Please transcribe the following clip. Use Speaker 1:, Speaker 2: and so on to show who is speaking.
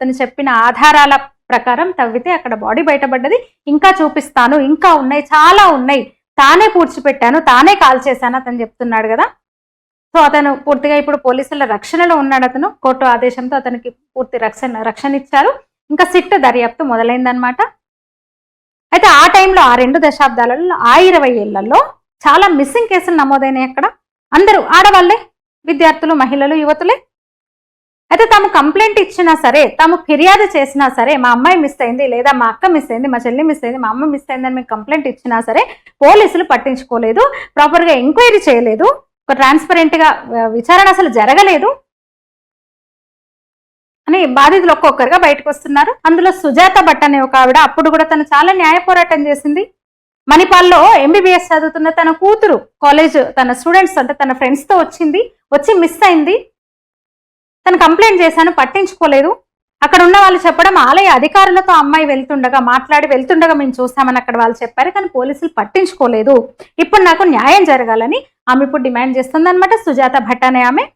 Speaker 1: తను చెప్పిన ఆధారాల ప్రకారం తవ్వితే అక్కడ బాడీ బయటపడ్డది. ఇంకా చూపిస్తాను, ఇంకా ఉన్నాయి, చాలా ఉన్నాయి, తానే పూడ్చిపెట్టాను, తానే కాల్ చేశాను అతను చెప్తున్నాడు కదా. సో అతను పూర్తిగా ఇప్పుడు పోలీసుల రక్షణలో ఉన్నాడు. అతను కోర్టు ఆదేశంతో అతనికి పూర్తి రక్షణ ఇచ్చారు. ఇంకా సిట్ దర్యాప్తు మొదలైందనమాట. అయితే ఆ టైంలో ఆ 2 దశాబ్దాలలో ఆ 20 ఏళ్లలో చాలా మిస్సింగ్ కేసులు నమోదైనాయి. అక్కడ అందరూ ఆడవాళ్లే, విద్యార్థులు, మహిళలు, యువతులే. అయితే తాము కంప్లైంట్ ఇచ్చినా సరే, తాము ఫిర్యాదు చేసినా సరే, మా అమ్మాయి మిస్ అయింది, లేదా మా అక్క మిస్ అయింది, మా చెల్లి మిస్ అయింది, మా అమ్మ మిస్ అయిందని మేము కంప్లైంట్ ఇచ్చినా సరే పోలీసులు పట్టించుకోలేదు, ప్రాపర్గా ఎంక్వైరీ చేయలేదు, ఒక ట్రాన్స్పరెంట్గా విచారణ అసలు జరగలేదు అని బాధితులు ఒక్కొక్కరుగా బయటకు వస్తున్నారు. అందులో సుజాత భట్ అనే ఒక ఆవిడ, అప్పుడు కూడా తను చాలా న్యాయ పోరాటం చేసింది. మణిపాల్లో ఎంబీబీఎస్ చదువుతున్న తన కూతురు కాలేజ్, తన స్టూడెంట్స్ అంటే తన ఫ్రెండ్స్తో వచ్చి మిస్ అయింది. తను కంప్లైంట్ చేశాను, పట్టించుకోలేదు. అక్కడ ఉన్న వాళ్ళు చెప్పడం ఆలయ అధికారులతో అమ్మాయి మాట్లాడి వెళ్తుండగా మేము చూసామని అక్కడ వాళ్ళు చెప్పారు, కానీ పోలీసులు పట్టించుకోలేదు. ఇప్పుడు నాకు న్యాయం జరగాలని ఆమె ఇప్పుడు డిమాండ్ చేస్తుంది అనమాట. సుజాత భట్ అనే ఆమె